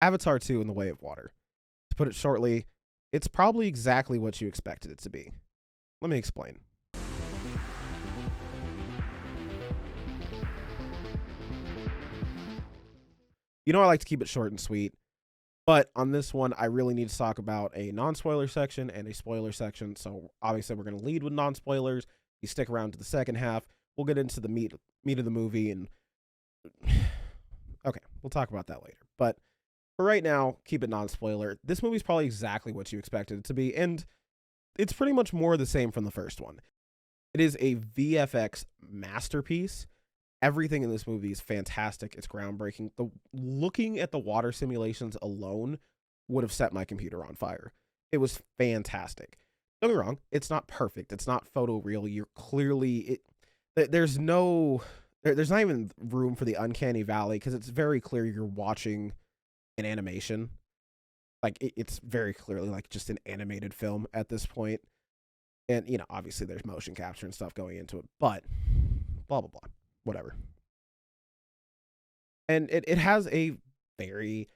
Avatar 2 in the Way of Water. To put it shortly, it's probably exactly what you expected it to be. Let me explain. I like to keep it short and sweet, but on this one, I really need to talk about a non-spoiler section and a spoiler section. So obviously, we're going to lead with non-spoilers. You stick around to the second half. We'll get into the meat of the movie, and okay, we'll talk about that later. But for right now, keep it non-spoiler. This movie's probably exactly what you expected it to be, and it's pretty much more the same from the first one. It is a VFX masterpiece. Everything in this movie is fantastic. It's groundbreaking. Looking at the water simulations alone would have set my computer on fire. It was fantastic. Don't get me wrong, it's not perfect. It's not photoreal. You're clearly there's there's not even room for the uncanny valley because it's very clear you're watching an animation. Like it's very clearly like just an animated film at this point. And obviously there's motion capture and stuff going into it, but blah blah blah. Whatever. And it has a very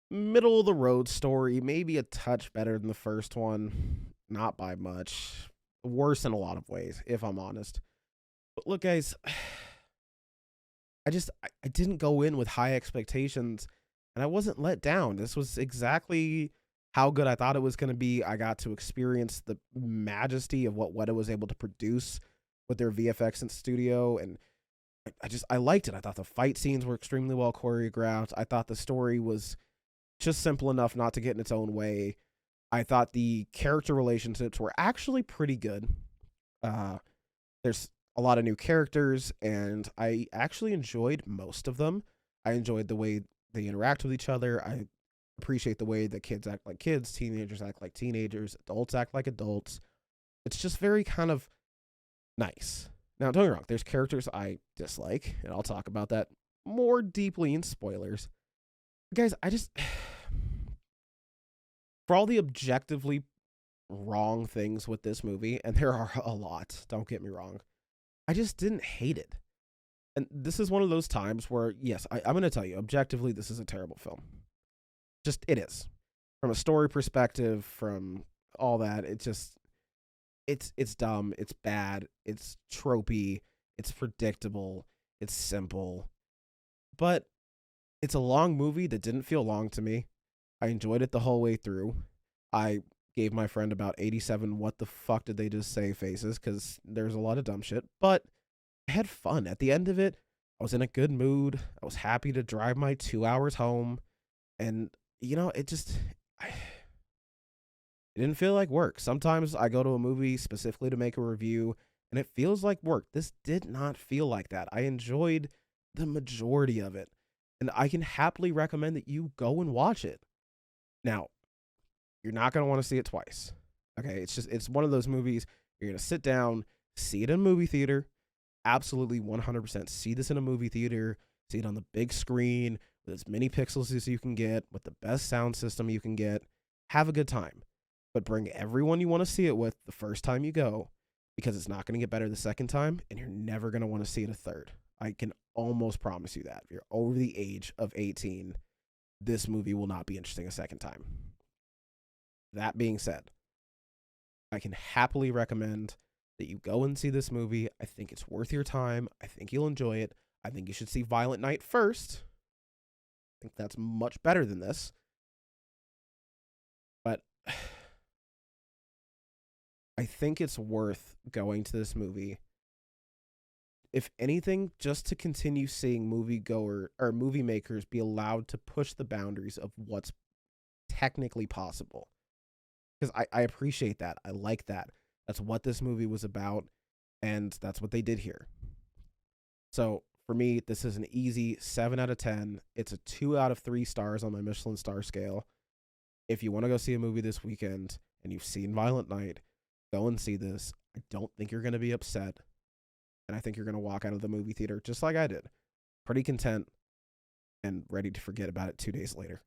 middle of the road story, maybe a touch better than the first one, not by much. Worse in a lot of ways, if I'm honest. But look, guys, I didn't go in with high expectations and I wasn't let down. This was exactly how good I thought it was going to be. I got to experience the majesty of what Weta was able to produce with their VFX in studio, and I liked it. I thought the fight scenes were extremely well choreographed. I thought the story was just simple enough not to get in its own way. I thought the character relationships were actually pretty good. There's a lot of new characters, and I actually enjoyed most of them. I enjoyed the way they interact with each other. I appreciate the way that kids act like kids, teenagers act like teenagers, adults act like adults. It's just very kind of nice. Now, don't get me wrong, there's characters I dislike, and I'll talk about that more deeply in spoilers. Guys, for all the objectively wrong things with this movie, and there are a lot, don't get me wrong, I just didn't hate it. And this is one of those times where, yes, I'm going to tell you, objectively, this is a terrible film. Just, it is. From a story perspective, from all that, it's dumb, it's bad, it's tropey, it's predictable, it's simple. But it's a long movie that didn't feel long to me. I enjoyed it the whole way through. I gave my friend about 87 what the fuck did they just say faces because there's a lot of dumb shit, but I had fun. At the end of it, I was in a good mood. I was happy to drive my 2 hours home. And, it didn't feel like work. Sometimes I go to a movie specifically to make a review and it feels like work. This did not feel like that. I enjoyed the majority of it. And I can happily recommend that you go and watch it. Now, you're not going to want to see it twice. Okay, it's one of those movies you're going to sit down, see it in a movie theater. Absolutely 100% see this in a movie theater, see it on the big screen with as many pixels as you can get, with the best sound system you can get. Have a good time. But bring everyone you want to see it with the first time you go, because it's not going to get better the second time, and you're never going to want to see it a third. I can almost promise you that. If you're over the age of 18, this movie will not be interesting a second time. That being said, I can happily recommend that you go and see this movie. I think it's worth your time. I think you'll enjoy it. I think you should see Violent Night first. I think that's much better than this. But I think it's worth going to this movie. If anything, just to continue seeing moviegoer or movie makers be allowed to push the boundaries of what's technically possible. Because I appreciate that. I like that. That's what this movie was about, and that's what they did here. So for me, this is an easy 7 out of 10. It's a 2 out of 3 stars on my Michelin star scale. If you want to go see a movie this weekend and you've seen Violent Night, go and see this. I don't think you're going to be upset. And I think you're going to walk out of the movie theater just like I did. Pretty content and ready to forget about it 2 days later.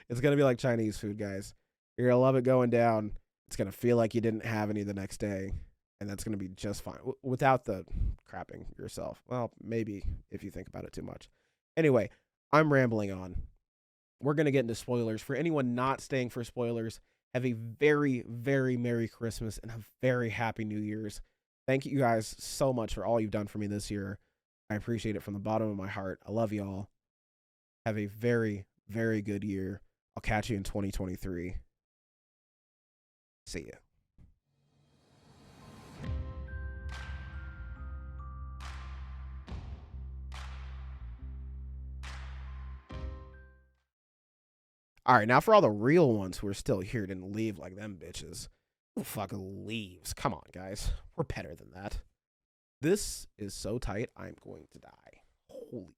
It's going to be like Chinese food, guys. You're going to love it going down. It's going to feel like you didn't have any the next day. And that's going to be just fine without the crapping yourself. Well, maybe if you think about it too much. Anyway, I'm rambling on. we're going to get into spoilers. For anyone not staying for spoilers, have a very, very Merry Christmas and a very Happy New Year's. Thank you guys so much for all you've done for me this year. I appreciate it from the bottom of my heart. I love y'all. Have a very, very good year. I'll catch you in 2023. See ya. All right, now for all the real ones who are still here, didn't leave like them bitches. Who fucking leaves? Come on, guys. We're better than that. This is so tight, I'm going to die. Holy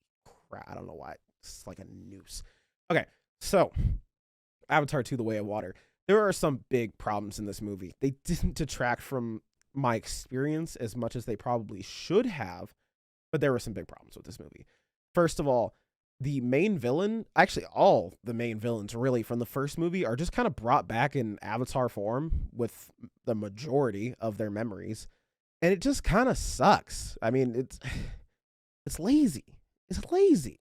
crap. I don't know why. It's like a noose. Okay, so Avatar 2: The Way of Water. There are some big problems in this movie. They didn't detract from my experience as much as they probably should have, but there were some big problems with this movie. First of all, the main villain, actually all the main villains really from the first movie, are just kind of brought back in Avatar form with the majority of their memories. And it just kind of sucks. I mean, it's lazy. It's lazy.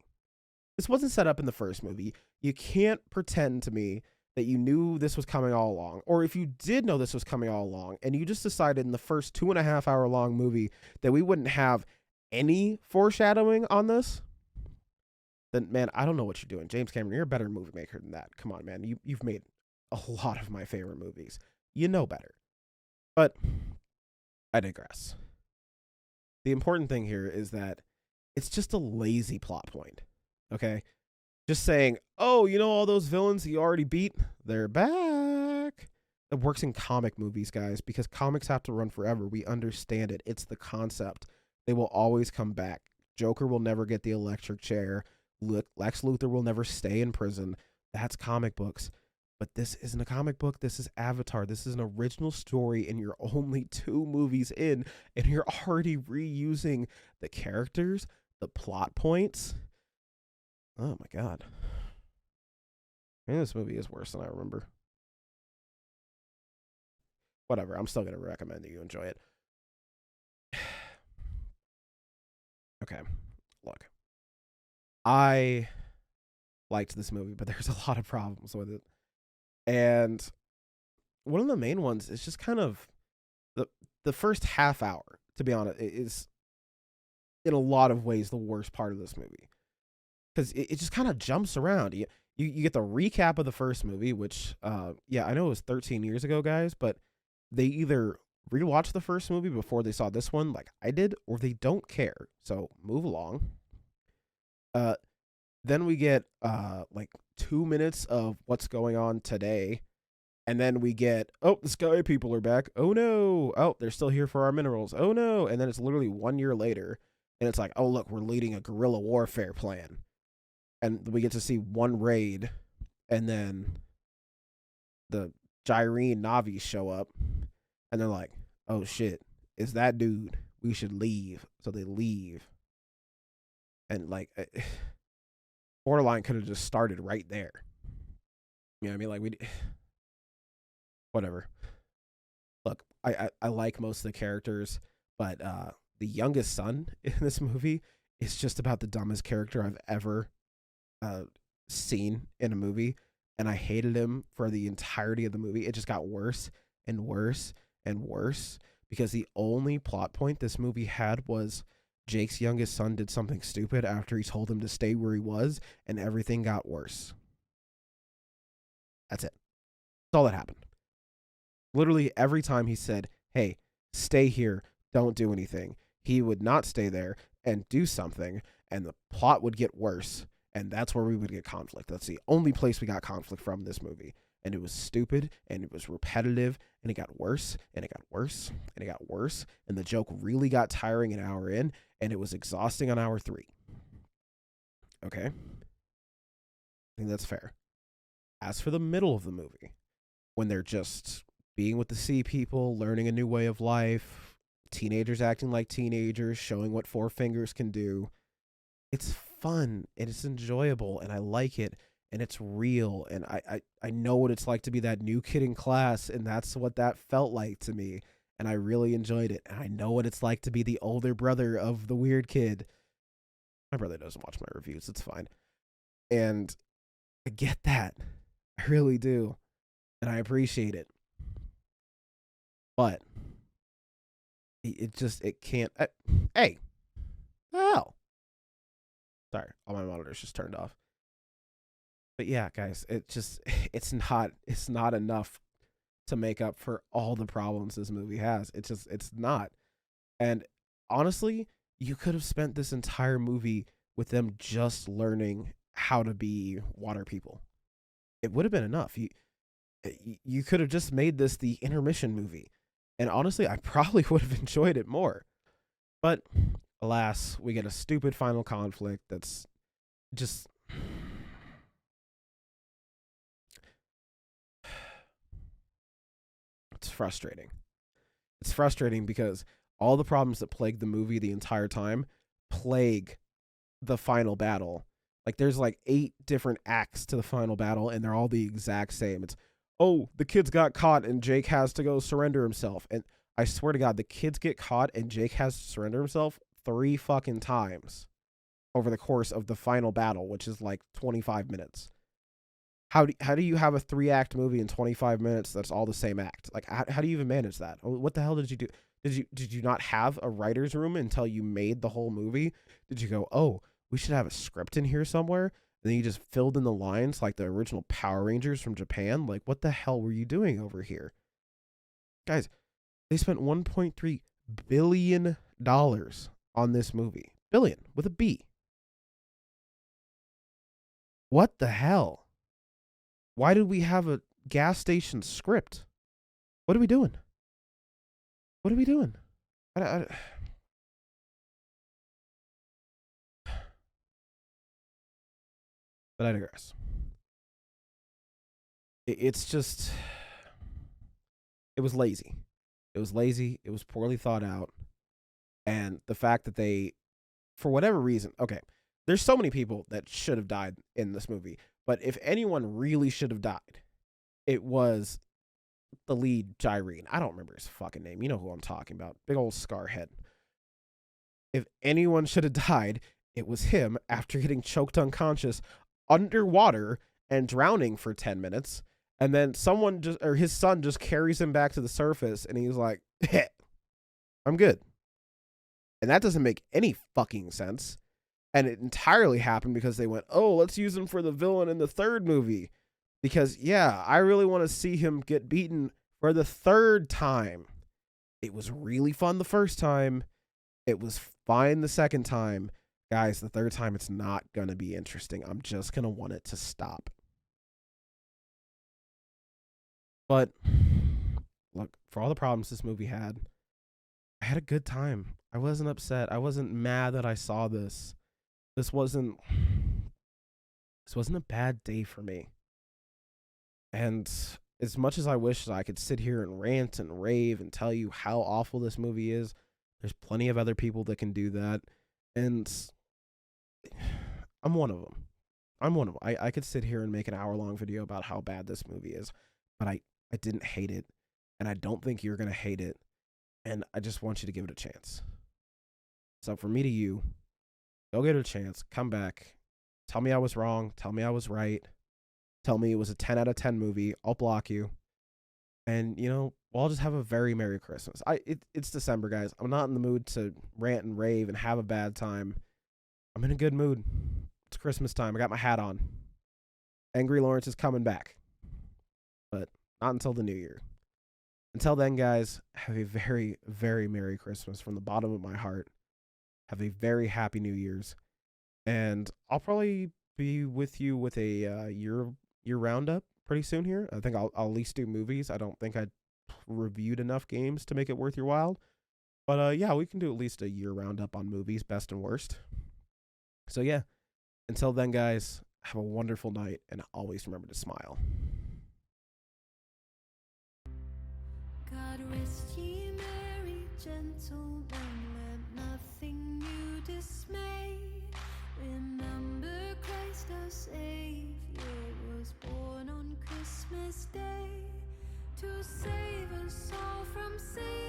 This wasn't set up in the first movie. You can't pretend to me that you knew this was coming all along. Or if you did know this was coming all along and you just decided in the first 2.5 hour long movie that we wouldn't have any foreshadowing on this, then, man, I don't know what you're doing. James Cameron, you're a better movie maker than that. Come on, man. You've made a lot of my favorite movies. You know better. But I digress. The important thing here is that it's just a lazy plot point. Okay? Just saying, oh, you know all those villains you already beat? They're back. It works in comic movies, guys, because comics have to run forever. We understand it. It's the concept. They will always come back. Joker will never get the electric chair. Lex Luthor will never stay in prison. That's comic books. But this isn't a comic book. This is Avatar. This is an original story, and you're only 2 movies in, and you're already reusing the characters, the plot points. Oh, my God. Man, this movie is worse than I remember. Whatever. I'm still going to recommend that you enjoy it. Okay. Look. I liked this movie, but there's a lot of problems with it. And one of the main ones is just kind of the first half hour, to be honest, is in a lot of ways the worst part of this movie. Because it just kind of jumps around. You get the recap of the first movie, which, yeah, I know it was 13 years ago, guys, but they either rewatched the first movie before they saw this one, like I did, or they don't care. So move along. Then we get like 2 minutes of what's going on today. And then we get, oh, the sky people are back. Oh, no. Oh, they're still here for our minerals. Oh, no. And then it's literally 1 year later. And it's like, oh, look, we're leading a guerrilla warfare plan. And we get to see one raid. And then the Gyrene Na'vi show up. And they're like, oh, shit. It's that dude. We should leave. So they leave. And like, Borderline could have just started right there. You know what I mean? Like, whatever. Look, I like most of the characters, but the youngest son in this movie is just about the dumbest character I've ever seen in a movie, and I hated him for the entirety of the movie. It just got worse and worse and worse because the only plot point this movie had was Jake's youngest son did something stupid after he told him to stay where he was, and everything got worse. That's it. That's all that happened. Literally every time he said, hey, stay here, don't do anything, he would not stay there and do something, and the plot would get worse, and that's where we would get conflict. That's the only place we got conflict from in this movie. And it was stupid, and it was repetitive, and it got worse, and it got worse, and it got worse, and the joke really got tiring an hour in, and it was exhausting on hour 3. Okay? I think that's fair. As for the middle of the movie, when they're just being with the sea people, learning a new way of life, teenagers acting like teenagers, showing what 4 fingers can do, it's fun, and it's enjoyable, and I like it. And it's real, and I know what it's like to be that new kid in class, and that's what that felt like to me, and I really enjoyed it. And I know what it's like to be the older brother of the weird kid. My brother doesn't watch my reviews, it's fine. And I get that. I really do. And I appreciate it. But it can't. Hey, hell. Sorry, all my monitors just turned off. But yeah, guys, it's not enough to make up for all the problems this movie has. It's not. And honestly, you could have spent this entire movie with them just learning how to be water people. It would have been enough. You could have just made this the intermission movie. And honestly, I probably would have enjoyed it more. But alas, we get a stupid final conflict that's just it's frustrating. It's frustrating because all the problems that plague the movie the entire time plague the final battle. Like there's like 8 different acts to the final battle and they're all the exact same. It's, oh, the kids got caught and Jake has to go surrender himself. And I swear to God, the kids get caught and Jake has to surrender himself 3 fucking times over the course of the final battle, which is like 25 minutes. How do you have a 3-act movie in 25 minutes that's all the same act? Like how do you even manage that? What the hell did you do? Did you not have a writer's room until you made the whole movie? Did you go, oh, we should have a script in here somewhere? And then you just filled in the lines like the original Power Rangers from Japan? Like, what the hell were you doing over here? Guys, they spent $1.3 billion on this movie. Billion, with a B. What the hell? Why did we have a gas station script? What are we doing? What are we doing? But I digress. It's just, it was lazy. It was lazy. It was poorly thought out. And the fact that they, for whatever reason, okay, there's so many people that should have died in this movie. But if anyone really should have died, it was the lead Gyrene. I don't remember his fucking name. You know who I'm talking about. Big old scar head. If anyone should have died, it was him after getting choked unconscious underwater and drowning for 10 minutes. And then someone just, or his son just carries him back to the surface and he's like, hey, I'm good. And that doesn't make any fucking sense. And it entirely happened because they went, oh, let's use him for the villain in the 3rd movie. Because, yeah, I really want to see him get beaten for the 3rd time. It was really fun the 1st time. It was fine the 2nd time. Guys, the 3rd time, it's not going to be interesting. I'm just going to want it to stop. But, look, for all the problems this movie had, I had a good time. I wasn't upset. I wasn't mad that I saw this. This wasn't a bad day for me. And as much as I wish I could sit here and rant and rave and tell you how awful this movie is, there's plenty of other people that can do that. And I'm one of them. I could sit here and make an hour-long video about how bad this movie is, but I didn't hate it, and I don't think you're going to hate it, and I just want you to give it a chance. So from me to you, go get it a chance, come back, tell me I was wrong, tell me I was right, tell me it was a 10 out of 10 movie, I'll block you, and, you know, we'll all just have a very Merry Christmas. It's December, guys. I'm not in the mood to rant and rave and have a bad time. I'm in a good mood. It's Christmas time. I got my hat on. Angry Lawrence is coming back, but not until the new year. Until then, guys, have a very, very Merry Christmas from the bottom of my heart. Have a very happy New Year's. And I'll probably be with you with a year roundup pretty soon here. I think I'll at least do movies. I don't think I reviewed enough games to make it worth your while. But yeah, we can do at least a year roundup on movies, best and worst. So yeah, until then, guys, have a wonderful night and always remember to smile. God rest ye merry gentlemen, let nothing you dismay. Remember Christ our Savior was born on Christmas Day to save us all from sin.